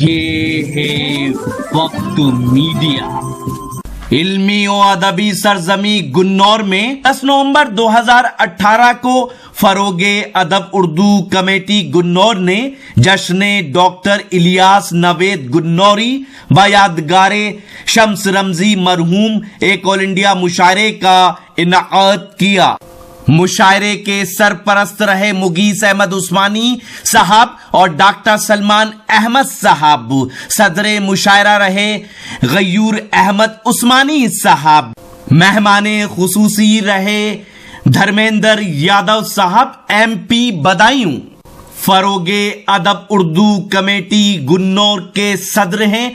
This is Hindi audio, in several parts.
ये है वक्त मीडिया। इल्मी और अदबी सरजमी गुन्नौर में 10 नवंबर 2018 को फरोगे अदब उर्दू कमेटी गुन्नौर ने जश्न डॉक्टर इलियास नवेद गुन्नौरी व यादगारे शम्स रमजी मरहूम एक ऑल इंडिया मुशायरे का इनाक़ाद किया। मुशायरे के सरपरस्त रहे मुगीस अहमद उस्मानी साहब और डॉक्टर सलमान अहमद साहब। सदरे मुशायरा रहे गयूर अहमद उस्मानी साहब। मेहमाने खुसूसी रहे धर्मेंद्र यादव साहब MP बदायूं। फरोगे अदब उर्दू कमेटी गुन्नौर के सदर हैं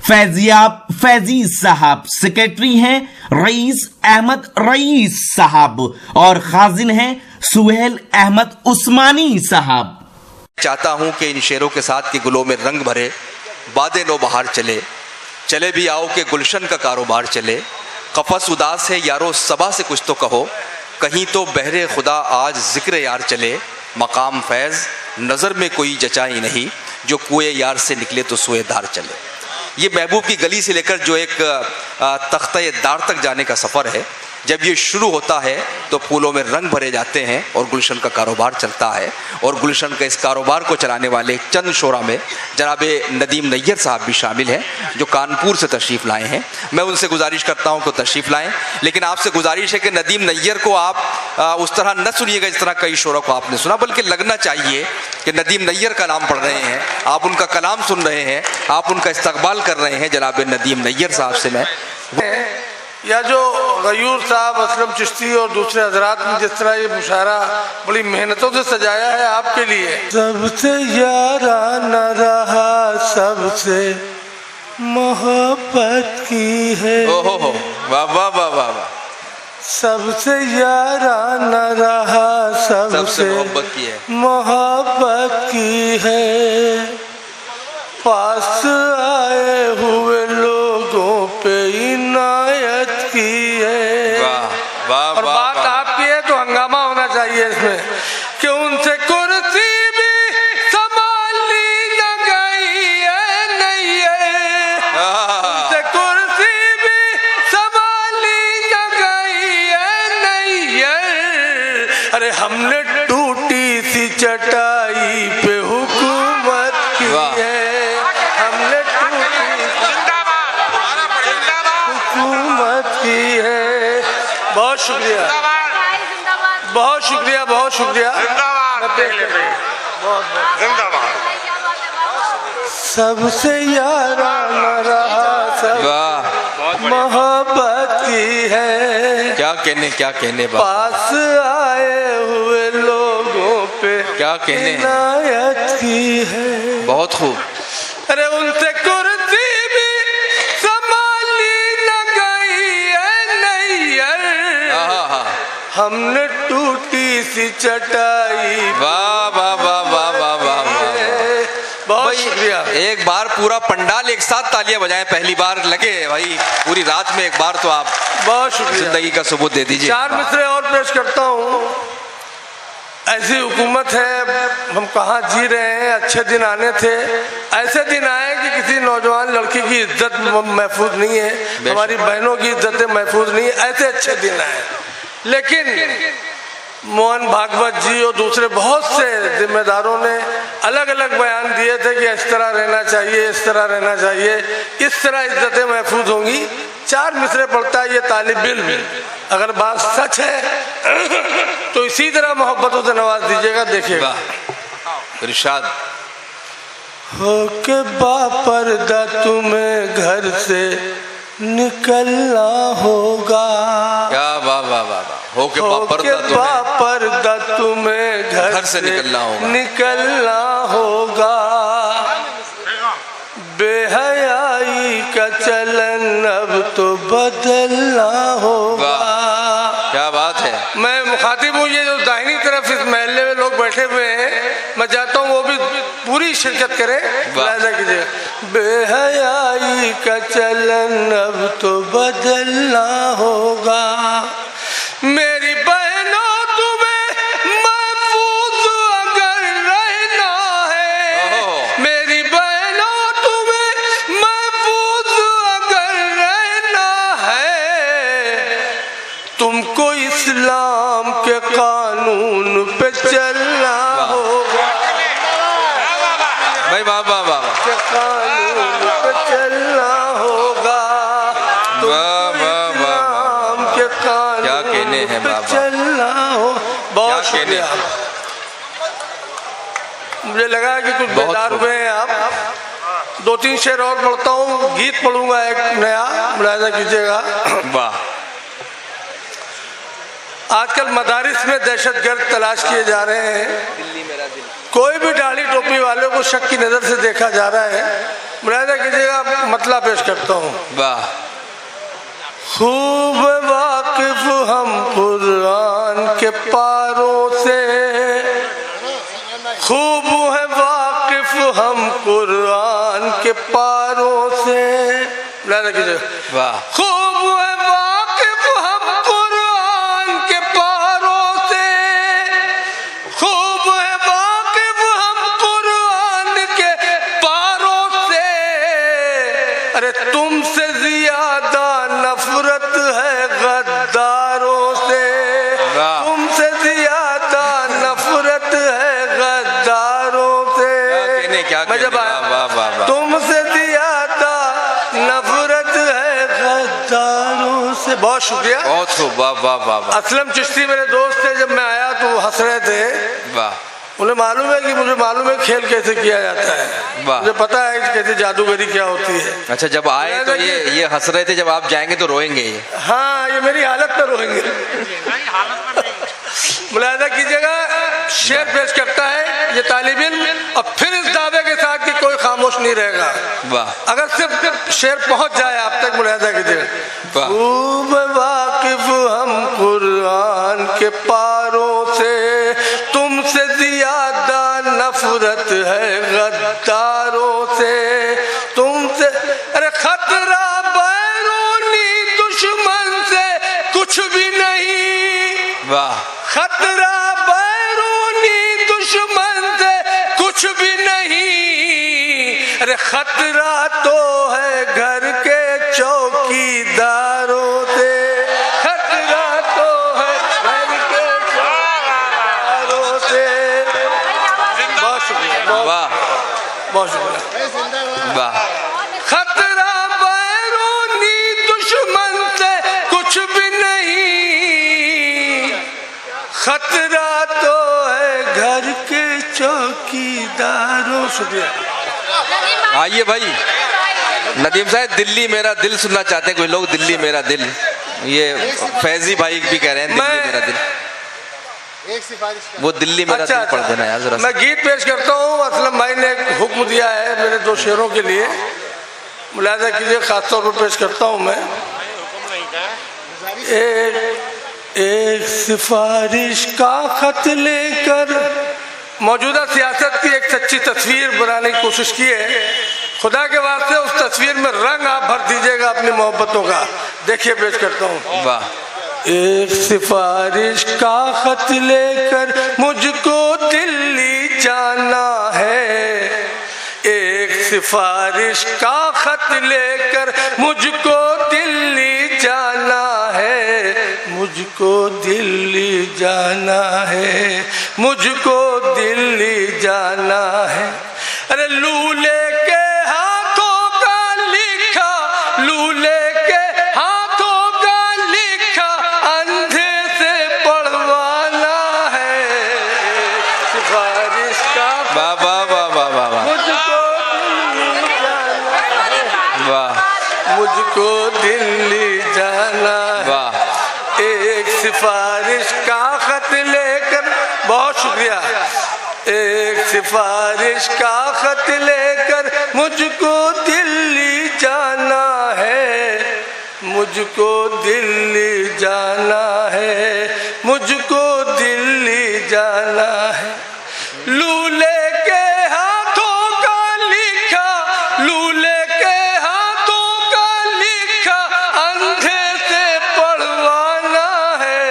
फैजियाब फैजी साहब। सेक्रेटरी हैं रईस अहमद रईस साहब और खाजिन हैं सुहेल अहमद उस्मानी साहब। चाहता हूं कि इन शेरों के साथ के गुलों में रंग भरे, बादे नो बहार चले, चले भी आओ के गुलशन का कारोबार चले। कफस उदास है यारो सबा से कुछ तो कहो, कहीं तो बहरे खुदा आज जिक्र यार चले। मकाम फैज़ नज़र में कोई जचाई नहीं, जो कुएं यार से निकले तो सुए धार चले। ये महबूब की गली से लेकर जो एक तख्ते दार तक जाने का सफ़र है, जब ये शुरू होता है तो फूलों में रंग भरे जाते हैं और गुलशन का कारोबार चलता है। और गुलशन का इस कारोबार को चलाने वाले चंद शोरा में जनाब नदीम नैयर साहब भी शामिल हैं, जो कानपुर से तशरीफ़ लाए हैं। मैं उनसे गुजारिश करता हूं कि तशरीफ़ लाएं, लेकिन आपसे गुजारिश है कि नदीम नैयर को आप उस तरह न सुनिएगा जिस तरह कई शोरा को आपने सुना, बल्कि लगना चाहिए कि नदीम नैयर का नाम पढ़ रहे हैं, आप उनका कलाम सुन रहे हैं, आप उनका इस्तकबाल कर रहे हैं। जनाब नदीम नैयर साहब से मैं या जो गयूर साहब, असलम चिश्ती और दूसरे हजरात ने जिस तरह ये मुशायरा बड़ी मेहनतों से सजाया है आपके लिए। सबसे याराना रहा, सबसे मोहब्बत की है। ओहो वाह वाह वाह वाह वाह। सबसे याराना रहा, सबसे मोहब्बत की है। पास आए हुए लोगों पे इनायत की है। वाह वाह। और बात आपकी है तो हंगामा होना चाहिए इसमें कि उनसे कुर्सी भी संभाली न गई है, नहीं है। उनसे कुर्सी भी संभाली न गई है, नहीं है। अरे हमने टूटी सी चटाई पे हुकूमत की है। बहुत शुक्रिया, बहुत शुक्रिया, बहुत शुक्रिया। सबसे याराना रहा, सब मोहब्बत की है। क्या कहने पास आए हुए लोगों पे क्या कहने इनायत की है। बहुत खूब। अरे उनसे कुर्सी भी संभाली न गई है, नहीं है। हमने टूटी सी चटाई। वाह वाह वाह वाह वाह वाह। बहुत शुक्रिया। एक बार पूरा पंडाल एक साथ तालियां बजाएं, पहली बार लगे भाई पूरी रात में एक बार तो आप बहुत शुक्रिया जिंदगी का सबूत दे दीजिए। 4 मिसरे और पेश करता हूँ। ऐसी हुकूमत है, हम कहाँ जी रहे हैं। अच्छे दिन आने थे, ऐसे दिन आए कि किसी नौजवान लड़की की इज्जत महफूज नहीं है, हमारी बहनों की इज्जत महफूज नहीं है। ऐसे अच्छे दिन आए, लेकिन मोहन भागवत जी और दूसरे बहुत से जिम्मेदारों ने अलग अलग बयान दिए थे कि इस तरह रहना चाहिए, इस तरह रहना चाहिए, इस तरह इज्जतें महफूज होंगी। 4 मिसरे पढ़ता है ये तालिब इल्म। अगर बात सच है तो इसी तरह मोहब्बतों से नवाज दीजिएगा। देखिएगा इरशाद हो के बापर्दा तुम्हें घर से निकलना होगा। क्या वाह वाह वाह। हो के बापर्दा तुम्हें घर से निकलना होगा। बेहयाई का चलन अब तो बदलना होगा। क्या बात है। मैं मुखातिब हूँ, ये जो दाहिनी तरफ इस महल्ले में लोग बैठे हुए हैं, मैं चाहता हूँ वो भी पूरी शिरकत करें। कीजिए। बेहयाई का चलन अब तो बदलना होगा। मेरी बहनों तुम्हें महफूज अगर रहना है, मेरी बहनों तुम्हें के कानून पे चलना होगा, भाई वाह वाह वाह के कानून पे चलना होगा, वाह वाह वाह नाम के कानून क्या कहने हैं पे बाबा। चलना हो। बहुत क्या कहने शुक्रिया। मुझे लगा कि कुछ बहुत बेदार हुए हैं आप। दो तीन शेर और पढ़ता हूँ, गीत पढ़ूंगा एक नया, मुलाहिजा कीजिएगा। वाह। आजकल मदारिस में दहशतगर्द तलाश किए जा रहे हैं। कोई भी दाढ़ी टोपी वाले को शक की नजर से देखा जा रहा है। मुलाहिजा कीजिएगा, मतला पेश करता हूँ। वाह। खूब वाकिफ हम कुरान के पारों से, खूब है वाकिफ हम कुरान के पारों से। मुलाहिजा कीजिएगा। वाह। खूब है वाकिफ हम कुरान के पारों से, खूब है वाकिफ हम कुरान के पारों से। अरे तुमसे ज्यादा नफरत है गद्दारों से, वाह। तुमसे ज्यादा नफरत है गद्दारों से। क्या मैं जब आया, वाह वाह वाह। तुमसे ज्यादा नफरत है गद्दारों से। बहुत शुक्रिया। बहुत खूब। वाह वाह वाह वाह। असलम चिश्ती मेरे दोस्त थे, जब मैं आया तो वो हंस रहे थे। वाह। उन्हें मालूम है कि मुझे मालूम है खेल कैसे किया जाता है, वाह। मुझे पता है कि कैसे जादूगरी क्या होती है। अच्छा, जब आए तो ये हंस रहे थे, जब आप जाएंगे तो रोएंगे ये। हाँ, ये मेरी हालत में रोएंगे। मुलाहिजा कीजिएगा, शेर पेश करता है ये तालिब इल्म, और फिर इस दावे के साथ कि कोई खामोश नहीं रहेगा। वाह। अगर सिर्फ शेर पहुंच जाए आप तक, मुलाहिजा कीजिएगा। वाह। खूब वाकिफ हम कुरान के पारों से, तुमसे ज्यादा नफरत है गद्दारों से। तुमसे अरे खतरा बैरूनी दुश्मन से कुछ भी नहीं। वाह। खतरा बैरूनी दुश्मन से कुछ भी नहीं। अरे खतरा तो है घर के चौकीदारों से, खतरा तो है घर के चौकीदारों से। बहुत शुक्रिया। वाह। बहुत शुक्रिया। वाह। खतरा बैरूनी दुश्मन से कुछ भी नहीं, खतरा तो है घर के चौकीदारों। शुक्रिया। आइए भाई नदीम साहब, दिल्ली मेरा दिल सुनना चाहते हैं कुछ लोग। दिल्ली मेरा दिल, ये फैजी भाई भी कह रहे हैं दिल्ली मेरा दिल। एक सिफारिश वो दिल्ली मेरा दिल पढ़ देना यार जरा। मैं गीत पेश करता हूँ। असलम भाई ने एक हुक्म दिया है मेरे दो शेरों के लिए, मुलाहिजा कीजिए, खासतौर पर पेश करता हूँ मैं। एक सिफारिश का खत लेकर मौजूदा सियासत की एक सच्ची तस्वीर बनाने की कोशिश की है। खुदा के वास्ते उस तस्वीर में रंग आप भर दीजिएगा अपनी मोहब्बतों का। देखिए, पेश करता हूँ। वाह। एक सिफारिश का खत लेकर मुझको दिल्ली जाना है, एक सिफारिश का खत लेकर मुझको दिल्ली जाना है, मुझको दिल्ली जाना है, मुझको दिल्ली जाना है। अरे लूले के हाथों का लिखा, लूले के हाथों का लिखा अंधे से पढ़वाना है। सिफारिश का वाह वाह वाह वाह वाह वाह। मुझको दिल्ली जाना है, वाह। मुझको दिल्ली जाना है। वाह। एक सिफारिश का खत लेकर, बहुत शुक्रिया, एक सिफारिश का खत लेकर मुझको दिल्ली जाना है, मुझको दिल्ली जाना है, मुझको दिल्ली जाना है। लूले के हाथों का लिखा, लूले के हाथों का लिखा अंधे से पढ़वाना है।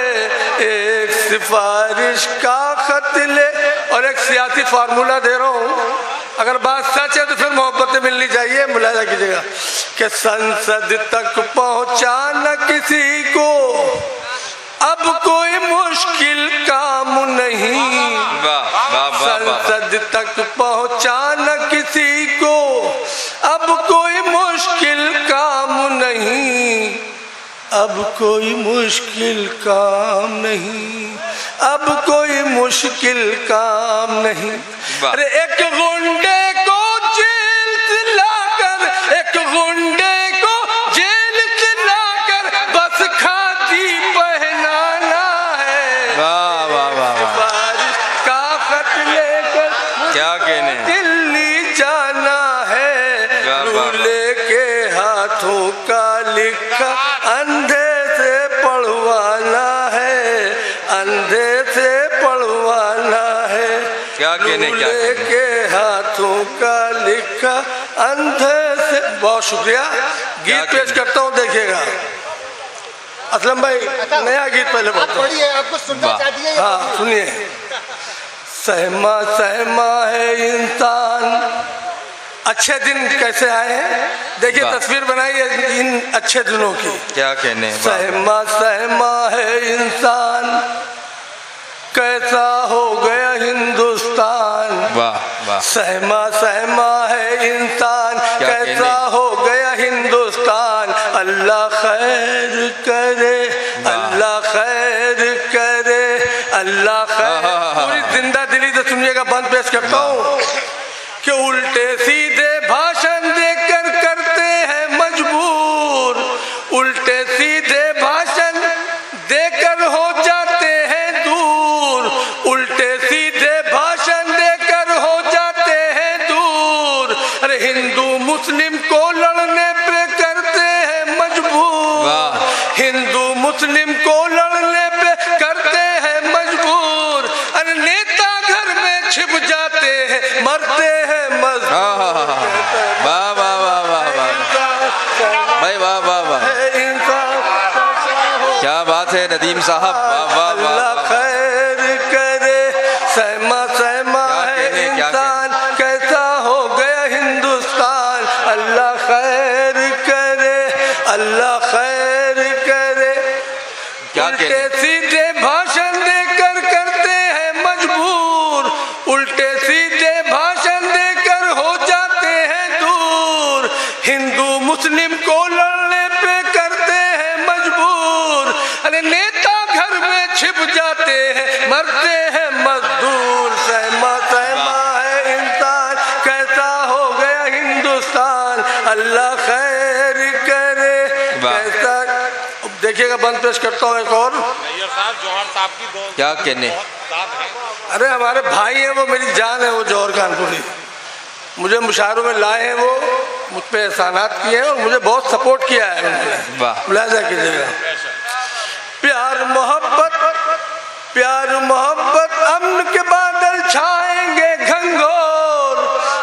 एक सिफारिश का खत ले, और एक सियासी फार्मूला दे रहा हूँ, अगर बात सच है तो फिर मोहब्बतें मिलनी चाहिए। मुलाहिजा कीजिएगा कि संसद तक पहुँचा न किसी को, अब कोई मुश्किल काम नहीं, संसद तक पहुंचा न किसी को, अब कोई मुश्किल काम नहीं, अब कोई मुश्किल काम नहीं, अब कोई मुश्किल काम नहीं। अरे एक गुंडे को जेल से लाकर, एक गुंडे को जेल से लाकर बस खादी पहनाना है। वाह वाह वाह वाह, बारिश का खत लेकर क्या कहने, दिल्ली जाना है, लूले के हाथों का लिखा अंधे से पढ़वाना है, अंधे से पढ़वाना है। क्या कहने, क्या लूले कहने? के हाथों का लिखा अंधे से। बहुत शुक्रिया। गीत पेश करता हूँ, देखिएगा। असलम भाई नया गीत पहले आप पढ़ता हूँ। पढ़िए, आपको सुनना चाहती है। हाँ सुनिए। सहमा सहमा है इंसान, अच्छे दिन कैसे आए हैं देखिए, वाह। तस्वीर बनाई है इन अच्छे दिनों की। क्या कहने, सहमा सहमा है इंसान, कैसा हो गया हिंदुस्तान। वाह वाह, सहमा सहमा है इंसान, क्या कैसा कहने? हो गया हिंदुस्तान। अल्लाह खैर करे, अल्लाह खैर करे, अल्लाह खैर। पूरी जिंदा दिली से सुनिएगा, बंद पेश करता हूँ कि उल्टे सीधे भाषण देकर करते हैं मजबूर, उल्टे सीधे भाषण देकर हो जाते हैं दूर, उल्टे सीधे भाषण देकर हो जाते हैं दूर। अरे हिंदू मुस्लिम को लड़ने पे करते हैं मजबूर, हिंदू मुस्लिम को लड़ने पे करते हैं मजबूर। अरे नेता घर में छिप जाते हैं, मरते हैं मजदूर। वाह वाह वाह वाह वाह भाई, वाह वाह वाह, क्या बात है नदीम साहब, वाह वाह वाह अल्लाह वाह। खैर करे, सहमा सहमा क्या है कहने, क्या इंसान, कैसा हो गया हिंदुस्तान। अल्लाह खैर करे, अल्लाह खैर करे। क्या उल्टे कहने? सीधे भाषण देकर करते हैं मजबूर, उल्टे सीधे भाषण देकर हो जाते हैं दूर। हिंदू मुस्लिम को लड़ने पे करते हैं मजबूर। अरे नेता घर में छिप जाते हैं, मरते हैं मजदूर। सहमा सहमा है इंसान, कैसा हो गया हिंदुस्तान। अल्लाह खैर करे, कैसा। देखिएगा, बंद पेश करता हूँ एक और। क्या कहने, अरे हमारे भाई हैं, वो मेरी जान है, वो जौहर कानपुरी। मुझे मुशायरों में लाए हैं, वो मुझ पे एहसानात किए हैं और मुझे बहुत सपोर्ट किया है उन्होंने। वाह। मुलाहिजा कीजिएगा। प्यार मोहब्बत, प्यार मोहब्बत, अमन के बादल छाएंगे घंघोर।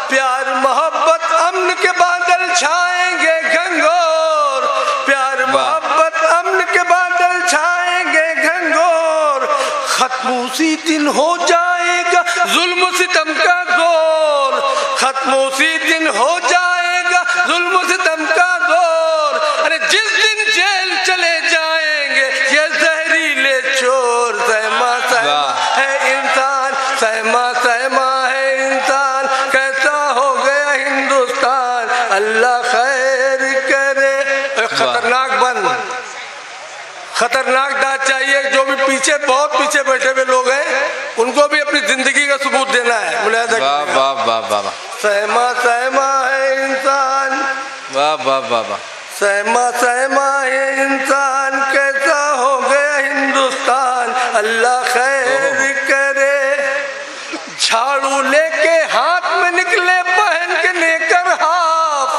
प्यार मोहब्बत, अमन के बादल छाएंगे घंघोर। प्यार मोहब्बत, अमन के बादल छाएंगे घंघोर। खत्म उसी दिन हो जाएगा जुल्म सितम का दौर, खत्म उसी दिन हो जाएगा जुल्म सितम का दौर। अरे जिस दिन जेल चले जाएंगे ये जहरीले चोर। सहमा सहमा है इंसान, सहमा सहमा है इंसान, कैसा हो गया हिंदुस्तान। अल्लाह खैर करे। खतरनाक बंद, खतरनाक दाद चाहिए। जो भी पीछे, बहुत पीछे बैठे हुए लोग हैं, उनको भी अपनी जिंदगी का सबूत देना है। मुलाहिजा वाह कीजिएगा। वाह वाह वाह वाह, सहमा सहमा है इंसान, वाह वाह वाह वाह, सहमा सहमा है इंसान, कैसा हो गया हिंदुस्तान। अल्लाह खैर करे। झाड़ू लेके हाथ में निकले पहन के नेकर हाफ।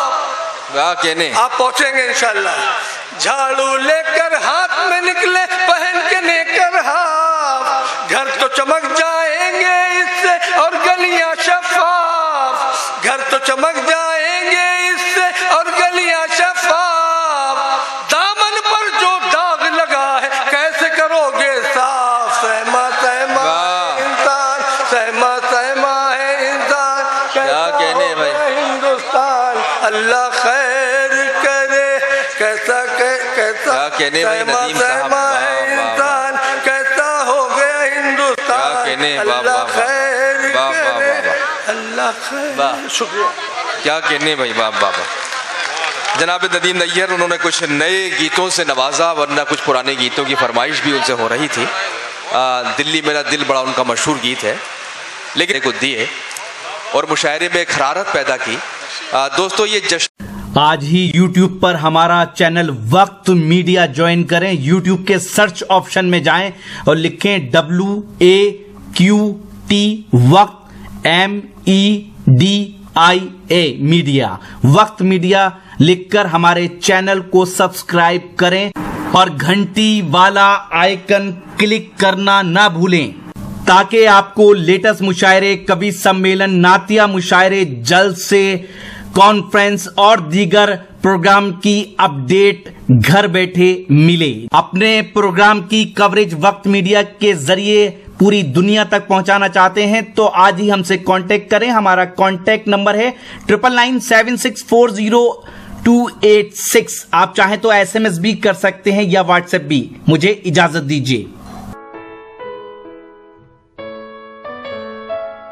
क्या कहने, आप पहुंचेंगे इंशाल्लाह। झाड़ू लेकर हाथ में निकले पहन के नेकर हाफ। घर तो चमक जाएंगे इससे और गलियां शफाफ। घर तो चमक जाएंगे इससे और गलियां शफाफ। दामन पर जो दाग लगा है कैसे करोगे साफ। सहमा सहमा है इंसान, सहमा सहमा है इंसान, क्या कहने भाई, हिंदुस्तान। अल्लाह खैर करे। कैसा कैसा क्या कहने भाई सहमा नदीम साहब, सहमा वाह, है वाह, इंसान, कहने, वाह, अल्लाह वाह, खैर वाह, वाह, करे, वाह, वाह। अल्लाह खैर। वाह। शुक्रिया। क्या कहने भाई, वाह वाह वाह। जनाब नदीम नैयर, उन्होंने कुछ नए गीतों से नवाजा, वरना कुछ पुराने गीतों की फरमाइश भी उनसे हो रही थी। दिल्ली मेरा दिल बड़ा उनका मशहूर गीत है, लेकिन को दिए और मुशायरे में एक हरारत पैदा की। दोस्तों ये जश्न आज ही YouTube पर हमारा चैनल वक्त मीडिया ज्वाइन करें। YouTube के सर्च ऑप्शन में जाएं और लिखें WAQT वक्त MEDIA मीडिया। वक्त मीडिया लिखकर हमारे चैनल को सब्सक्राइब करें और घंटी वाला आइकन क्लिक करना ना भूलें, ताकि आपको लेटेस्ट मुशायरे, कवि सम्मेलन, नातिया मुशायरे, जलसे, कॉन्फ्रेंस और दीगर प्रोग्राम की अपडेट घर बैठे मिले। अपने प्रोग्राम की कवरेज वक्त मीडिया के जरिए पूरी दुनिया तक पहुंचाना चाहते हैं तो आज ही हमसे कांटेक्ट करें। हमारा कांटेक्ट नंबर है 9997640286। आप चाहें तो SMS भी कर सकते हैं या व्हाट्सएप भी। मुझे इजाजत दीजिए।